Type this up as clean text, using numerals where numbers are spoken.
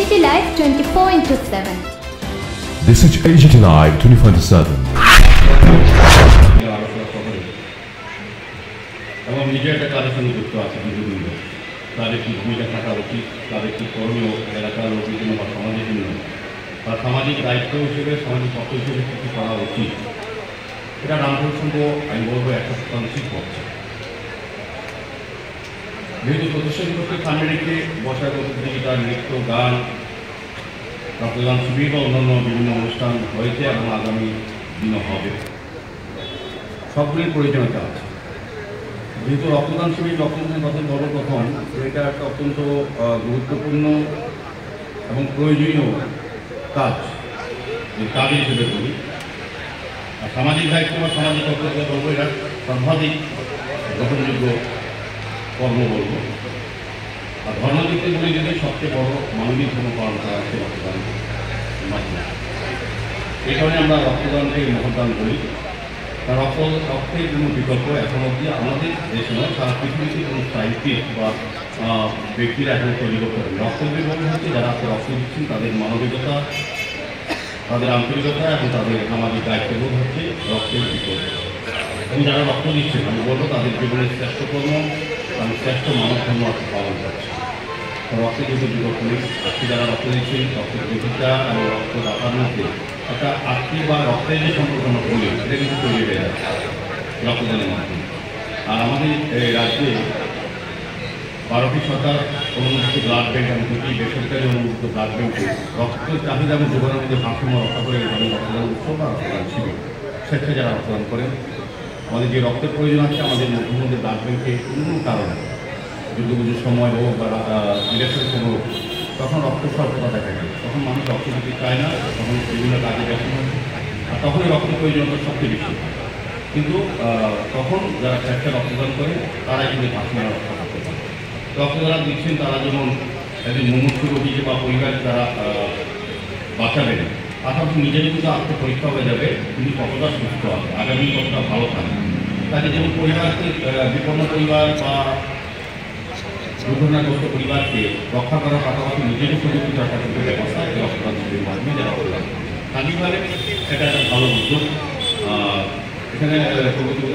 AGT Live 24/7. This is AGT Live 24/7. এবং নিজে একটা কাজের সঙ্গে যুক্ত আছে দীর্ঘদিন ধরে। তাদের কি ভূমিকা থাকা উচিত, তাদের কি করণীয় এলাকার লোকের জন্য বা সমাজের জন্য, বা সামাজিক দায়িত্ব হিসেবে সামাজিক পক্ষ হিসেবে কী করা উচিত, এটা রামপ্রসঙ্গ আমি বলবো 100% করছে। যেহেতু প্রতিষ্ঠানগুলোকে সামনে রেখে বসার প্রতিযোগিতা, নৃত্য, গান, রক্তদান শিবির বা অন্যান্য বিভিন্ন অনুষ্ঠান হয়েছে এবং আগামী দিনও হবে, সবগুলির প্রয়োজনীয়তা আছে। যেহেতু রক্তদান শিবির রক্তদানের কথা বড় প্রথম, এটা একটা অত্যন্ত গুরুত্বপূর্ণ এবং প্রয়োজনীয় কাজ, যে কাজ হিসেবে করি। আর সামাজিক দায়িত্ব বা সামাজিক কর্তব্য বলবো, এটা সর্বাধিক গ্রহণযোগ্য কর্ম বলবো। আর ধর্মদিকে বলি যদি সবচেয়ে বড় মানবিক ধর্ম পালন করা হচ্ছে রক্তদান মাধ্যমে। এই কারণে আমরা রক্তদানকে মহদান করি। কারণ রক্তের কোনো বিকল্প এখন অবধি আমাদের দেশে নয়, সারা পৃথিবীতে কোনো সাহিত্যিক বা ব্যক্তিরা এখন তৈরি করতে পারেন। রক্তের বিকল্প হচ্ছে যারা রক্ত দিচ্ছেন তাদের মানবিকতা, তাদের আন্তরিকতা এবং তাদের সামাজিক দায়িত্ববোধ হচ্ছে রক্তের বিকল্প। এবং যারা রক্ত দিচ্ছেন আমি বলবো তাদের জীবনের শ্রেষ্ঠ কর্ম এবং শ্রেষ্ঠ মানব ধর্ম আজকে পালন করছে। রক্তের কিন্তু বিকল্প নেই। আজকে যারা রক্ত দিচ্ছেন, রক্তের প্রতিটা এবং রক্তদাতার মধ্যে একটা আত্মীয় বা রক্তের যে সম্পর্ক বলি, এটা কিন্তু তৈরি হয়ে যাচ্ছে রক্তদানের মাধ্যমে। আর আমাদের রাজ্যে 12টি সরকার অনুমোদিত ব্লাড ব্যাঙ্ক এবং 2টি বেসরকারি অনুমোদিত ব্লাড ব্যাঙ্কে রক্তের চাহিদা এবং যোগানের মধ্যে ভারসাম্য রক্ষা করে এবং রক্তদান উৎসব বা রক্তদান শিবির স্বেচ্ছায় যারা রক্তদান করেন। আমাদের যে রক্তের প্রয়োজন আছে আমাদের মধ্যে ব্লাড ব্যাঙ্কে কোনো কারণে যুদ্ধপুজোর সময় হোক বা ইলেকশন সময় হোক, তখন রক্ত স্বল্পতা দেখা যায়। তখন মানুষ রক্ত দিতে চায় না, তখন বিভিন্ন কাজে ব্যস্ত হয়, আর তখনই রক্তের প্রয়োজনটা সবচেয়ে বেশি। কিন্তু তখন যারা স্বেচ্ছায় রক্তদান করে তারাই কিন্তু ভারসাম্য রক্ষা করতে পারে। রক্তদান দিচ্ছেন তারা যেমন একজন মুমূর্ষু রোগীকে বা পরিবার তারা বাঁচাবেন, পাশাপাশি নিজের কিন্তু আত্মপরীক্ষা হয়ে যাবে তিনি কতটা সুস্থ আছে, আগামী কতটা ভালো থাকে। তাকে যেমন পরিবারকে বিপন্ন পরিবার বা দুর্ঘটনাগ্রস্ত পরিবারকে রক্ষা করার পাশাপাশি নিজেরও সুরক্ষিত একটা কিন্তু ব্যবস্থা রক্তদান শিবিরের মাধ্যমে যারা রক্তদান সার্বিকভাবে এটা একটা ভালো উদ্যোগ। এখানে